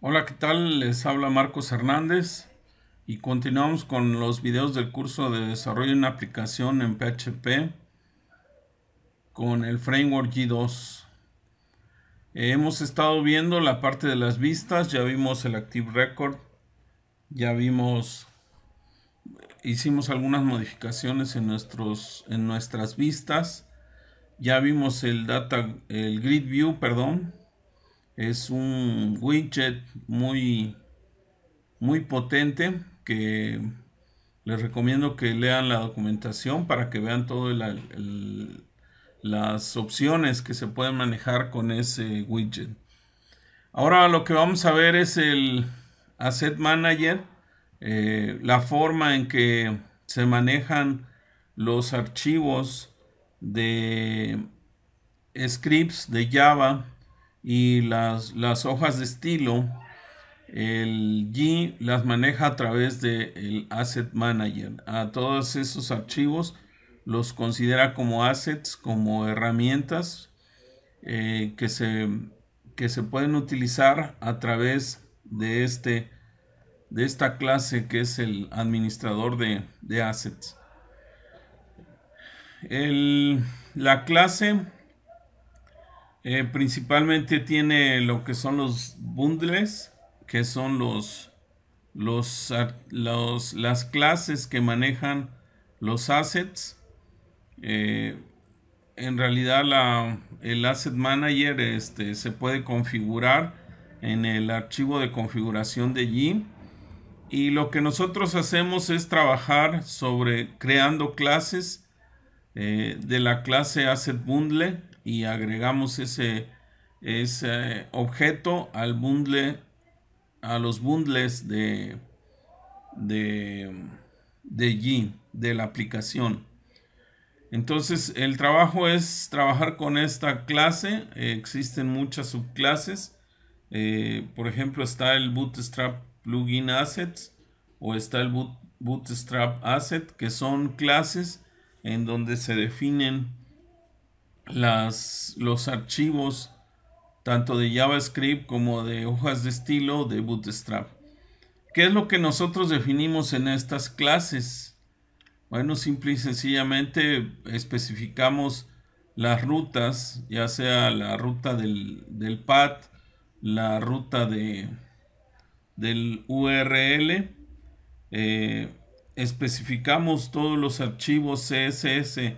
Hola, ¿qué tal? Les habla Marcos Hernández y continuamos con los videos del curso de desarrollo de una aplicación en PHP con el framework G2. Hemos estado viendo la parte de las vistas, ya vimos el Active Record, ya hicimos algunas modificaciones en nuestras vistas, ya vimos el Grid View, perdón, es un widget muy potente que les recomiendo que lean la documentación para que vean todas las opciones que se pueden manejar con ese widget. Ahora lo que vamos a ver es el Asset Manager, la forma en que se manejan los archivos de scripts de Java y las hojas de estilo. El G las maneja a través del Asset Manager. A todos esos archivos los considera como assets, como herramientas que se pueden utilizar a través de esta clase que es el administrador de assets. La clase principalmente tiene lo que son los bundles, que son las clases que manejan los assets. En realidad el Asset Manager se puede configurar en el archivo de configuración de G. Y lo que nosotros hacemos es trabajar sobre creando clases de la clase Asset Bundle y agregamos ese objeto al bundle, a los bundles de G, de la aplicación. Entonces el trabajo es trabajar con esta clase. Existen muchas subclases. Por ejemplo, está el Bootstrap Plugin Assets o está el Bootstrap Asset, que son clases en donde se definen los archivos tanto de JavaScript como de hojas de estilo de Bootstrap. ¿Qué es lo que nosotros definimos en estas clases? Bueno, simple y sencillamente especificamos las rutas, ya sea la ruta del path, la ruta del URL, especificamos todos los archivos CSS,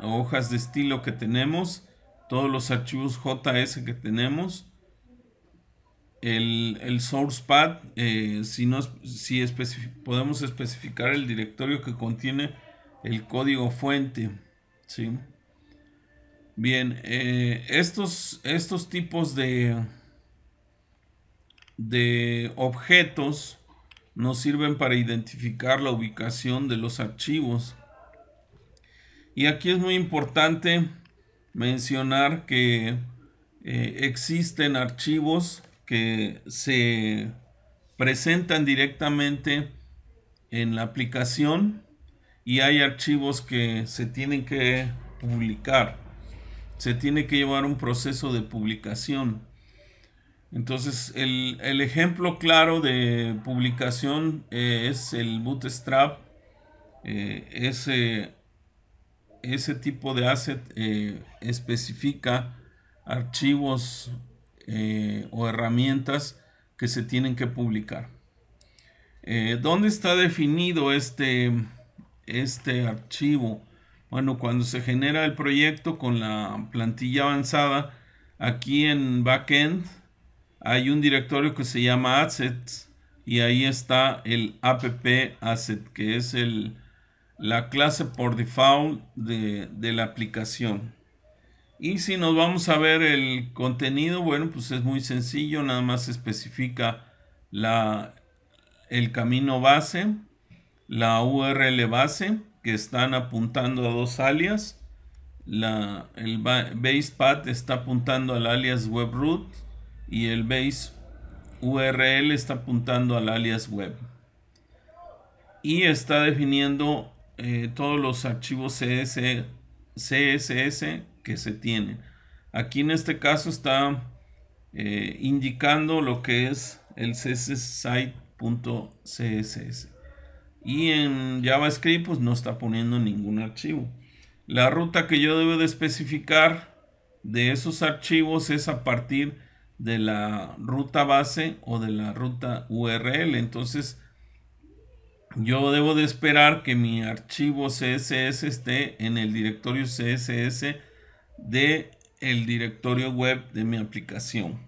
hojas de estilo que tenemos, todos los archivos JS que tenemos, el source path, podemos especificar el directorio que contiene el código fuente, ¿sí? Bien, estos tipos de objetos nos sirven para identificar la ubicación de los archivos. Y aquí es muy importante mencionar que existen archivos que se presentan directamente en la aplicación y hay archivos que se tienen que publicar. Se tiene que llevar un proceso de publicación. Entonces, el ejemplo claro de publicación es el Bootstrap. Ese tipo de asset especifica archivos o herramientas que se tienen que publicar. ¿Dónde está definido este archivo? Bueno, cuando se genera el proyecto con la plantilla avanzada, aquí en backend hay un directorio que se llama assets y ahí está el app asset, que es la clase por default de la aplicación. Y si nos vamos a ver el contenido, bueno, pues es muy sencillo, nada más especifica el camino base, la URL base, que están apuntando a dos alias. El base path está apuntando al alias webroot y el base URL está apuntando al alias web. Y está definiendo todos los archivos CSS que se tienen. Aquí en este caso está indicando lo que es el CSS site.css. Y en JavaScript pues no está poniendo ningún archivo. La ruta que yo debo de especificar de esos archivos es a partir de la ruta base o de la ruta URL. Entonces yo debo de esperar que mi archivo CSS esté en el directorio CSS de el directorio web de mi aplicación.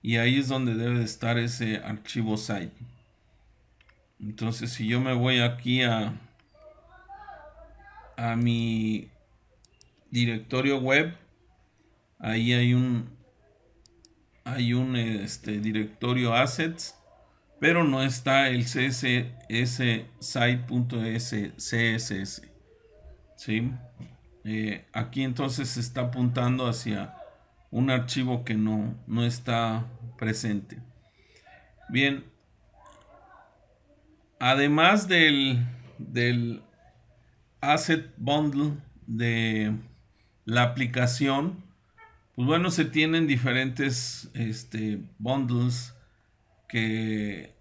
Y ahí es donde debe de estar ese archivo site. Entonces si yo me voy aquí a mi directorio web, ahí hay un directorio assets, pero no está el css site.css, ¿sí? Aquí entonces se está apuntando hacia un archivo que no está presente. Bien, además del asset bundle de la aplicación, pues bueno, se tienen diferentes bundles que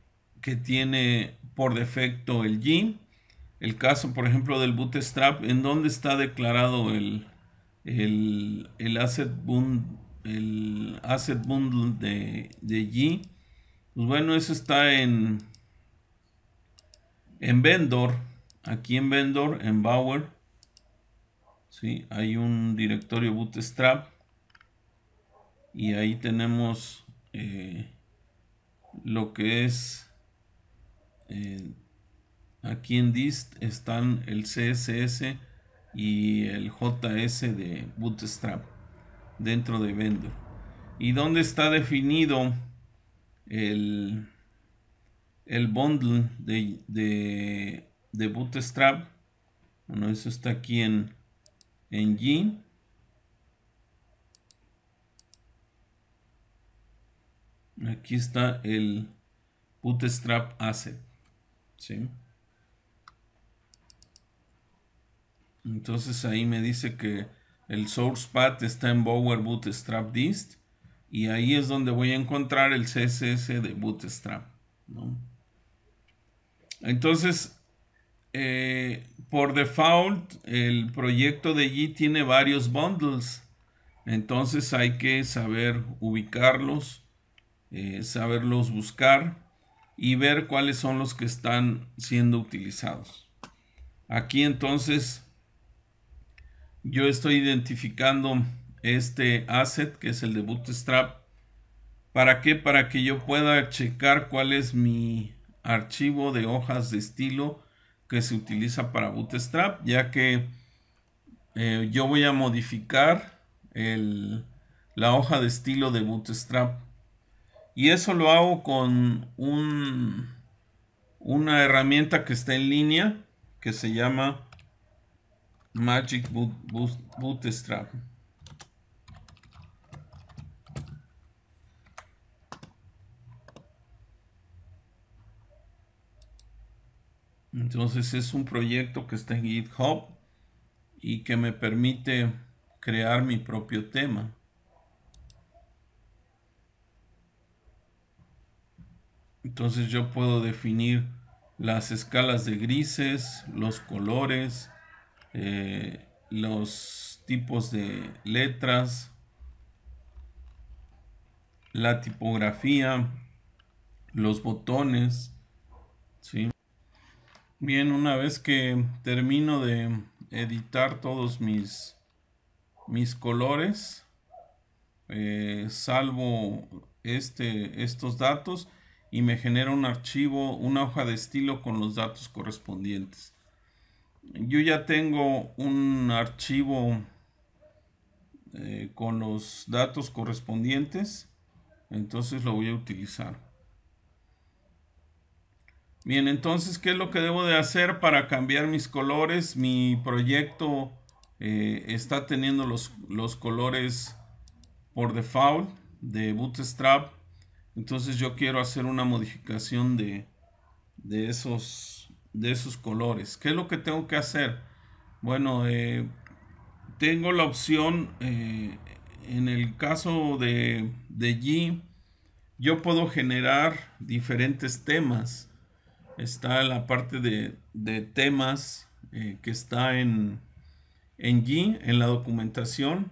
tiene por defecto el G. El caso, por ejemplo, del Bootstrap, en donde está declarado el asset bundle de G. Pues bueno, eso está en vendor. Aquí en vendor, en Bower, ¿sí? Hay un directorio Bootstrap y ahí tenemos lo que es aquí en dist están el CSS y el JS de Bootstrap dentro de vendor. Y donde está definido el bundle de Bootstrap, bueno, eso está aquí en G. Aquí está el Bootstrap asset, ¿sí? Entonces ahí me dice que el source path está en Bower Bootstrap dist, y ahí es donde voy a encontrar el CSS de Bootstrap, ¿no? Entonces, por default, el proyecto de G tiene varios bundles. Entonces hay que saber ubicarlos, saberlos buscar y ver cuáles son los que están siendo utilizados. Aquí entonces yo estoy identificando este asset que es el de Bootstrap. ¿Para qué? Para que yo pueda checar cuál es mi archivo de hojas de estilo que se utiliza para Bootstrap, ya que yo voy a modificar la hoja de estilo de Bootstrap. Y eso lo hago con una herramienta que está en línea que se llama Magic Bootstrap. Entonces es un proyecto que está en GitHub y que me permite crear mi propio tema. Entonces yo puedo definir las escalas de grises, los colores, los tipos de letras, la tipografía, los botones, ¿sí? Bien, una vez que termino de editar todos mis colores, salvo estos datos y me genera un archivo, una hoja de estilo con los datos correspondientes. Yo ya tengo un archivo con los datos correspondientes, entonces lo voy a utilizar. Bien, entonces, ¿qué es lo que debo de hacer para cambiar mis colores? Mi proyecto está teniendo los colores por default de Bootstrap. Entonces yo quiero hacer una modificación de esos colores. ¿Qué es lo que tengo que hacer? Bueno, tengo la opción en el caso de G, yo puedo generar diferentes temas. Está la parte de temas que está en G, en la documentación.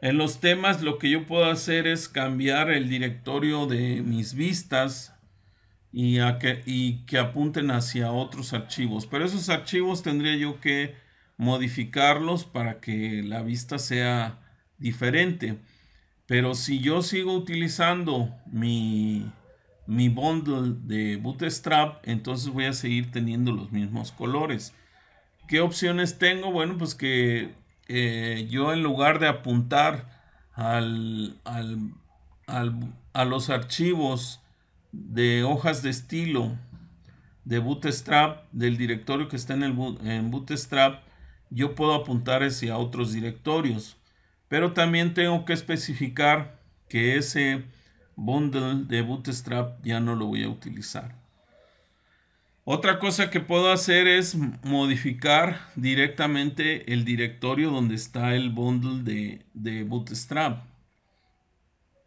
En los temas lo que yo puedo hacer es cambiar el directorio de mis vistas y que apunten hacia otros archivos. Pero esos archivos tendría yo que modificarlos para que la vista sea diferente. Pero si yo sigo utilizando mi bundle de Bootstrap, entonces voy a seguir teniendo los mismos colores. ¿Qué opciones tengo? Bueno, pues que yo en lugar de apuntar a los archivos de hojas de estilo de Bootstrap, del directorio que está en Bootstrap, yo puedo apuntar hacia otros directorios. Pero también tengo que especificar que ese bundle de Bootstrap ya no lo voy a utilizar. Otra cosa que puedo hacer es modificar directamente el directorio donde está el bundle de Bootstrap.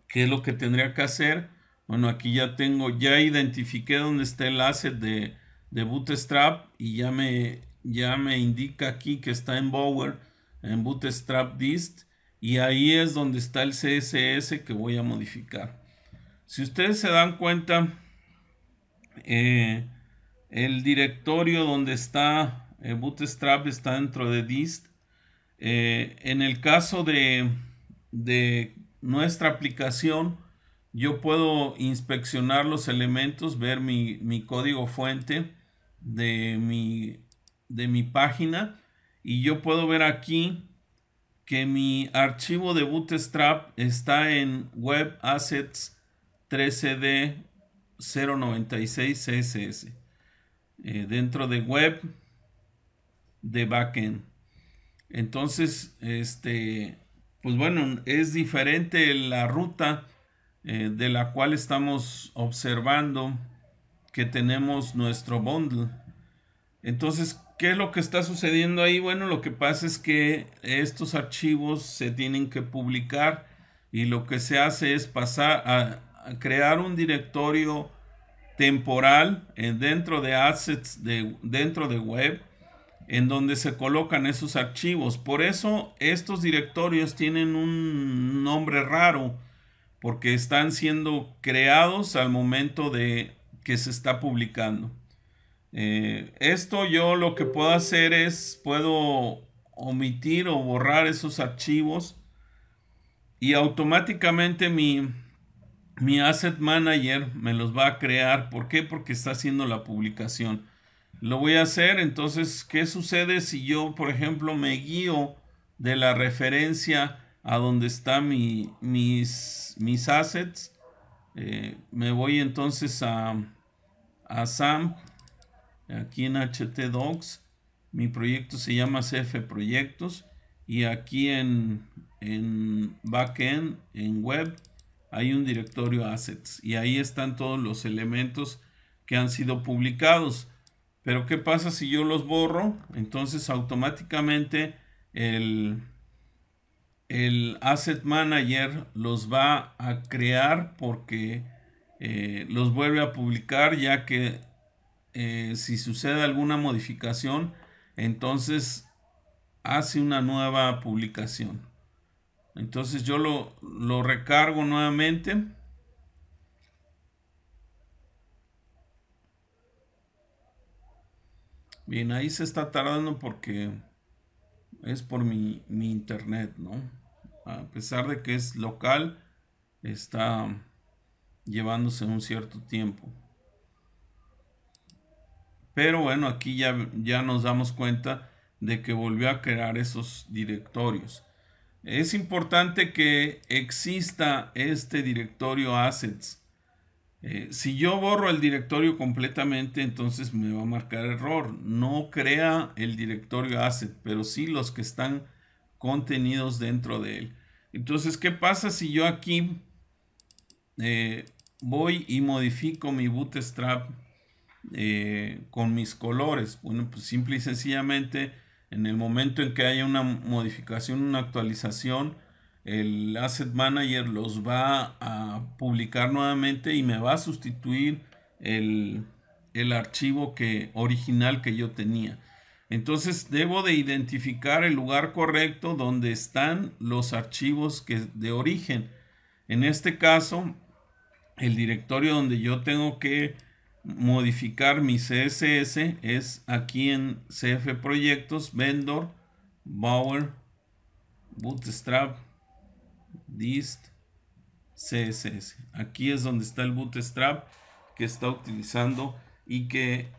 ¿Qué es lo que tendría que hacer? Bueno, aquí ya identifiqué dónde está el asset de Bootstrap y ya me indica aquí que está en Bower, en Bootstrap dist, y ahí es donde está el CSS que voy a modificar. Si ustedes se dan cuenta, el directorio donde está Bootstrap está dentro de dist. En el caso de nuestra aplicación, yo puedo inspeccionar los elementos, ver mi código fuente de mi página, y yo puedo ver aquí que mi archivo de Bootstrap está en Web Assets 13D 096 CSS dentro de Web de Backend. Entonces, pues bueno, es diferente la ruta de la cual estamos observando que tenemos nuestro bundle. Entonces, ¿qué es lo que está sucediendo ahí? Bueno, lo que pasa es que estos archivos se tienen que publicar y lo que se hace es pasar a crear un directorio temporal dentro de assets dentro de web en donde se colocan esos archivos. Por eso estos directorios tienen un nombre raro, porque están siendo creados al momento de que se está publicando. Esto yo lo que puedo hacer es, puedo omitir o borrar esos archivos y automáticamente mi Asset Manager me los va a crear. ¿Por qué? Porque está haciendo la publicación. Lo voy a hacer. Entonces, ¿qué sucede si yo, por ejemplo, me guío de la referencia a donde están mis assets? Me voy entonces a SAMP, aquí en htdocs. Mi proyecto se llama CF Proyectos, y aquí en Backend, en Web, hay un directorio Assets y ahí están todos los elementos que han sido publicados. Pero ¿qué pasa si yo los borro? Entonces automáticamente el Asset Manager los va a crear, porque los vuelve a publicar, ya que si sucede alguna modificación, entonces hace una nueva publicación. Entonces yo lo recargo nuevamente. Bien, ahí se está tardando porque es por mi internet, ¿no? A pesar de que es local, está llevándose un cierto tiempo. Pero bueno, aquí ya nos damos cuenta de que volvió a crear esos directorios. Es importante que exista este directorio assets. Si yo borro el directorio completamente, entonces me va a marcar error. No crea el directorio asset, pero sí los que están contenidos dentro de él. Entonces, ¿qué pasa si yo aquí voy y modifico mi Bootstrap con mis colores? Bueno, pues simple y sencillamente, en el momento en que haya una modificación, una actualización, el Asset Manager los va a publicar nuevamente y me va a sustituir el archivo original que yo tenía. Entonces debo de identificar el lugar correcto donde están los archivos de origen. En este caso, el directorio donde yo tengo que modificar mi CSS es aquí en CF Proyectos, Vendor, Bower, Bootstrap, Dist, CSS. Aquí es donde está el Bootstrap que está utilizando y que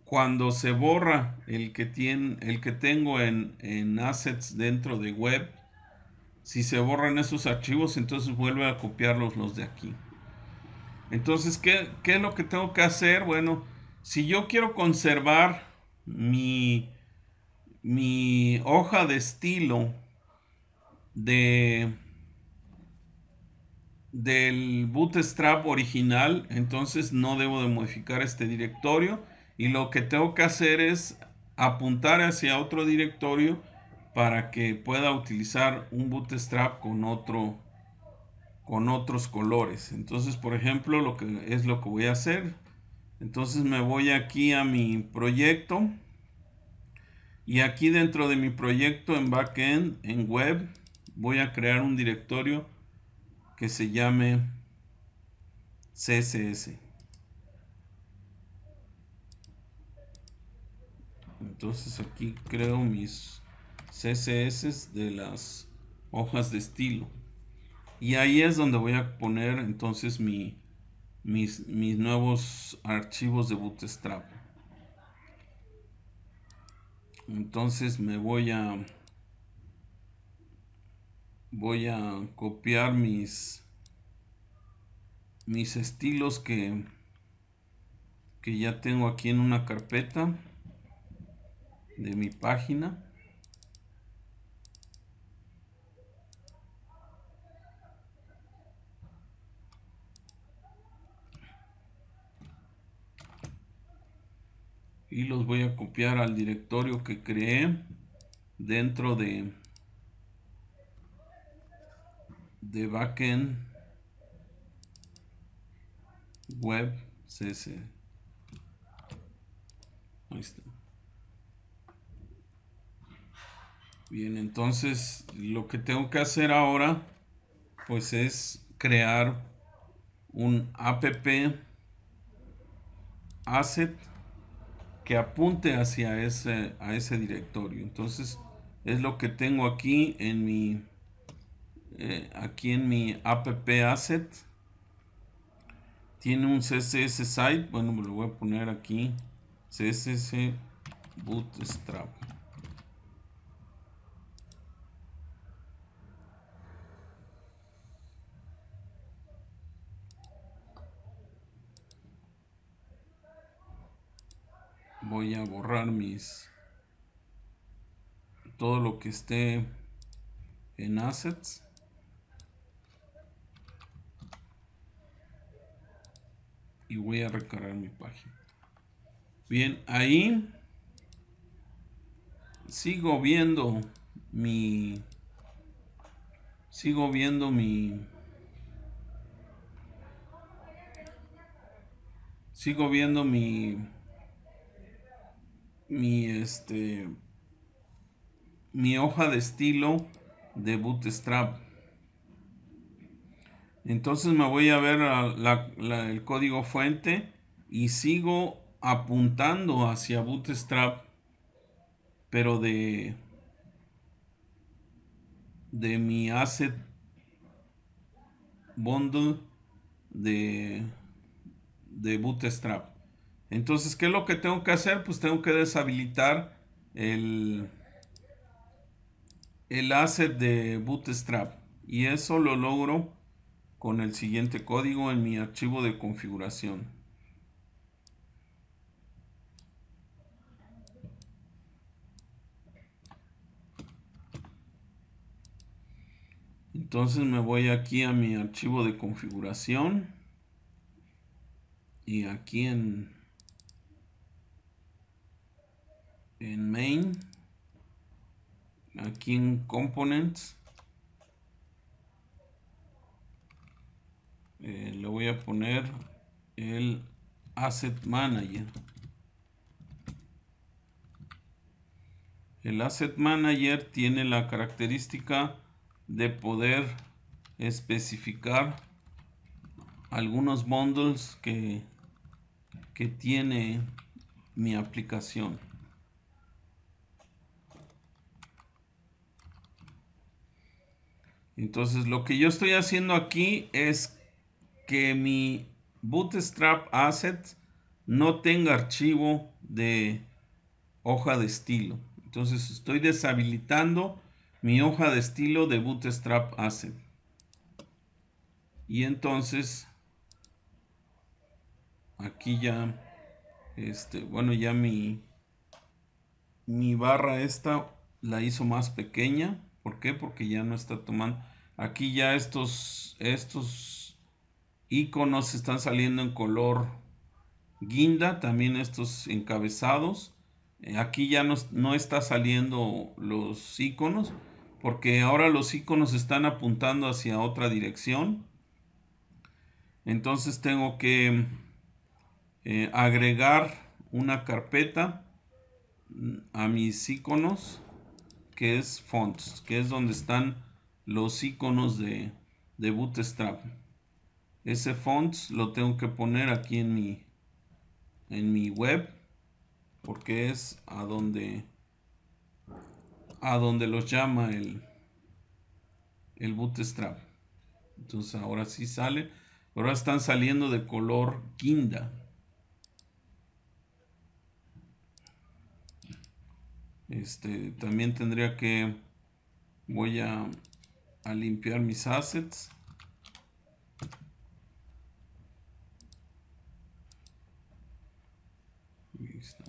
cuando se borra el que tengo en assets dentro de web, si se borran esos archivos, entonces vuelve a copiarlos los de aquí. Entonces, ¿qué es lo que tengo que hacer? Bueno, si yo quiero conservar mi hoja de estilo del Bootstrap original, entonces no debo de modificar este directorio y lo que tengo que hacer es apuntar hacia otro directorio para que pueda utilizar un Bootstrap con otros colores. Entonces, por ejemplo, lo que voy a hacer, entonces me voy aquí a mi proyecto y aquí dentro de mi proyecto en backend, en web, voy a crear un directorio que se llame CSS. Entonces aquí creo mis CSS de las hojas de estilo. Y ahí es donde voy a poner entonces mis nuevos archivos de Bootstrap. Entonces me voy a copiar mis estilos que ya tengo aquí en una carpeta de mi página. Y los voy a copiar al directorio que creé dentro de backend web CSS. Ahí está. Bien, entonces lo que tengo que hacer ahora pues es crear un app asset que apunte hacia ese directorio. Entonces es lo que tengo aquí en mi app asset. Tiene un CSS site. Bueno, me lo voy a poner aquí, CSS Bootstrap. Voy a borrar todo lo que esté en assets. Y voy a recargar mi página. Bien, ahí sigo viendo mi mi hoja de estilo de Bootstrap. Entonces me voy a ver el código fuente y sigo apuntando hacia Bootstrap, pero de mi asset bundle de Bootstrap. Entonces, ¿qué es lo que tengo que hacer? Pues tengo que deshabilitar el asset de Bootstrap, y eso lo logro con el siguiente código en mi archivo de configuración. Entonces me voy aquí a mi archivo de configuración y aquí en main, aquí en components, le voy a poner el Asset Manager. El Asset Manager tiene la característica de poder especificar algunos bundles que tiene mi aplicación. Entonces lo que yo estoy haciendo aquí es que mi Bootstrap Assets no tenga archivo de hoja de estilo. Entonces estoy deshabilitando mi hoja de estilo de Bootstrap Asset. Y entonces aquí ya bueno, ya mi barra esta la hizo más pequeña. ¿Por qué? Porque ya no está tomando. Aquí ya estos iconos están saliendo en color guinda, también estos encabezados. Aquí ya no está saliendo los iconos, porque ahora los iconos están apuntando hacia otra dirección. Entonces tengo que agregar una carpeta a mis iconos, que es fonts, que es donde están los iconos de Bootstrap. Ese fonts lo tengo que poner aquí en mi web, porque es a donde los llama el Bootstrap. Entonces ahora sí sale, ahora están saliendo de color guinda. También tendría que, voy a limpiar mis assets. Listo.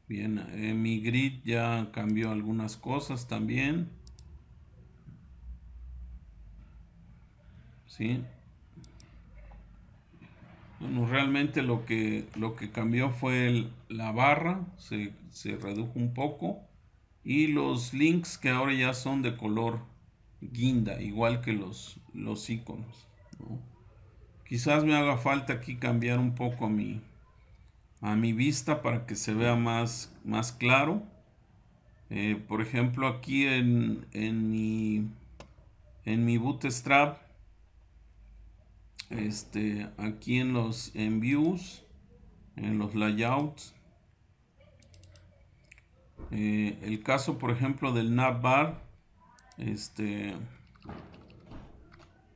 Bien, mi grid ya cambió algunas cosas también. ¿Sí? Bueno, realmente lo que cambió fue la barra, se redujo un poco, y los links que ahora ya son de color guinda, igual que los iconos, ¿no? Quizás me haga falta aquí cambiar un poco a mi vista para que se vea más claro. Por ejemplo, aquí en mi Bootstrap, aquí en views, en los layouts, el caso por ejemplo del navbar,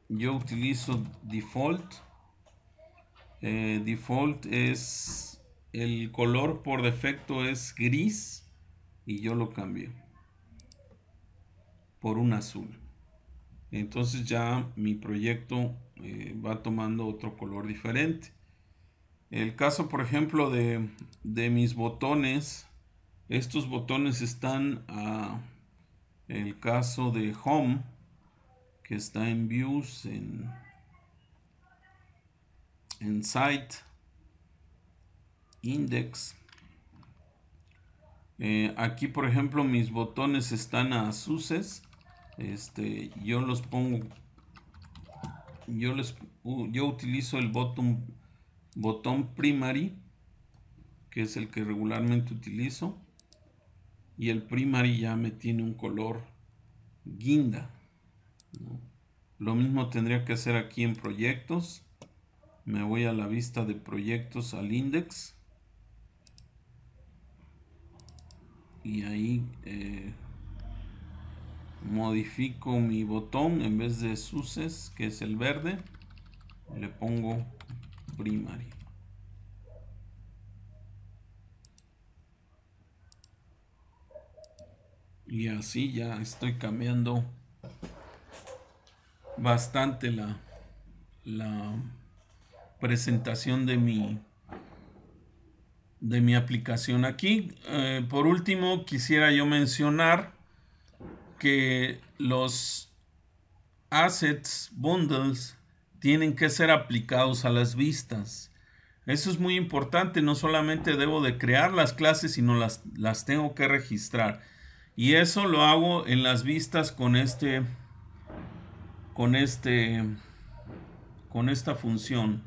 yo utilizo default. Default es el color por defecto es gris, y yo lo cambié por un azul. Entonces ya mi proyecto va tomando otro color diferente. El caso por ejemplo de mis botones, estos botones están el caso de home, que está en views, en site, index. Aquí por ejemplo mis botones están a suces. Yo los pongo, yo utilizo el botón primary, que es el que regularmente utilizo, y el primary ya me tiene un color guinda, ¿no? Lo mismo tendría que hacer aquí en proyectos. Me voy a la vista de proyectos, al index, y ahí modifico mi botón, en vez de suces, que es el verde, le pongo primary. Y así ya estoy cambiando bastante la presentación de mi aplicación aquí. Por último, quisiera yo mencionar que los assets bundles tienen que ser aplicados a las vistas. Eso es muy importante. No solamente debo de crear las clases, sino las tengo que registrar. Y eso lo hago en las vistas con este con esta función.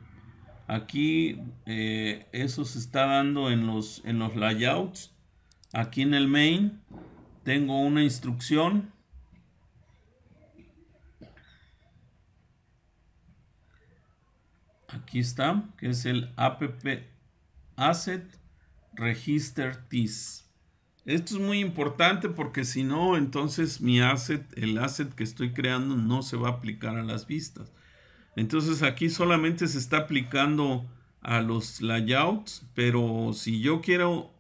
Aquí eso se está dando en los layouts. Aquí en el main tengo una instrucción. Aquí está, que es el app asset register this. Esto es muy importante porque si no, entonces mi asset, el asset que estoy creando, no se va a aplicar a las vistas. Entonces aquí solamente se está aplicando a los layouts, pero si yo quiero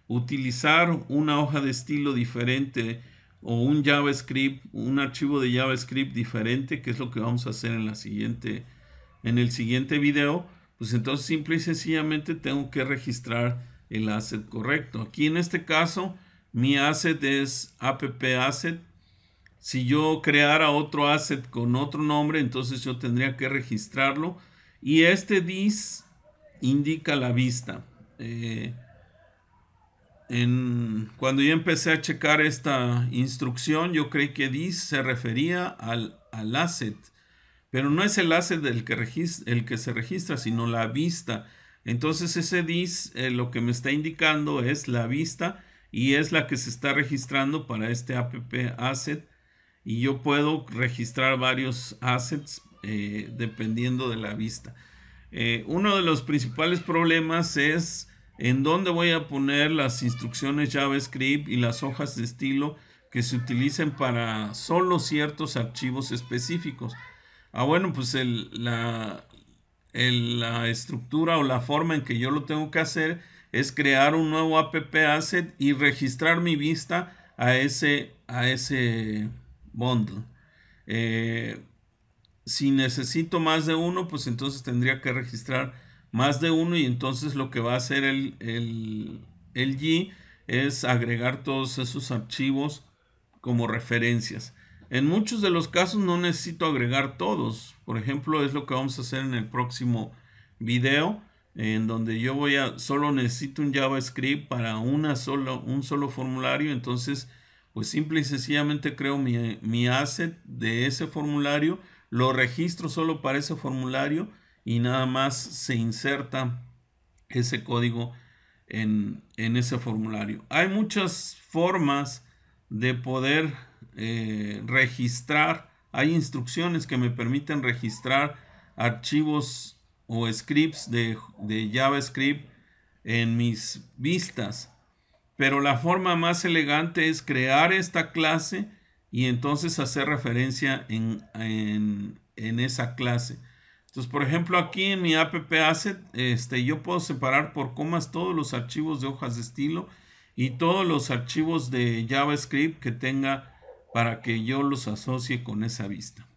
utilizar una hoja de estilo diferente o un JavaScript, un archivo de JavaScript diferente, que es lo que vamos a hacer en el siguiente video, pues entonces simple y sencillamente tengo que registrar el asset correcto. Aquí en este caso mi asset es app-asset. Si yo creara otro asset con otro nombre, entonces yo tendría que registrarlo. Y este this indica la vista. Cuando yo empecé a checar esta instrucción, yo creí que this se refería al asset. Pero no es el asset el que se registra, sino la vista. Entonces ese this lo que me está indicando es la vista y es la que se está registrando para este app asset. Y yo puedo registrar varios assets dependiendo de la vista. Uno de los principales problemas es en dónde voy a poner las instrucciones JavaScript y las hojas de estilo que se utilicen para solo ciertos archivos específicos. Bueno, pues la estructura o la forma en que yo lo tengo que hacer es crear un nuevo app asset y registrar mi vista a ese bundle. Si necesito más de uno, pues entonces tendría que registrar más de uno y entonces lo que va a hacer el G es agregar todos esos archivos como referencias. En muchos de los casos no necesito agregar todos. Por ejemplo, es lo que vamos a hacer en el próximo video, en donde yo solo necesito un JavaScript para un solo formulario. Entonces, pues simple y sencillamente creo mi asset de ese formulario, lo registro solo para ese formulario y nada más se inserta ese código en ese formulario. Hay muchas formas de poder registrar. Hay instrucciones que me permiten registrar archivos o scripts de JavaScript en mis vistas, pero la forma más elegante es crear esta clase y entonces hacer referencia en esa clase. Entonces, por ejemplo, aquí en mi app asset, yo puedo separar por comas todos los archivos de hojas de estilo y todos los archivos de JavaScript que tenga para que yo los asocie con esa vista.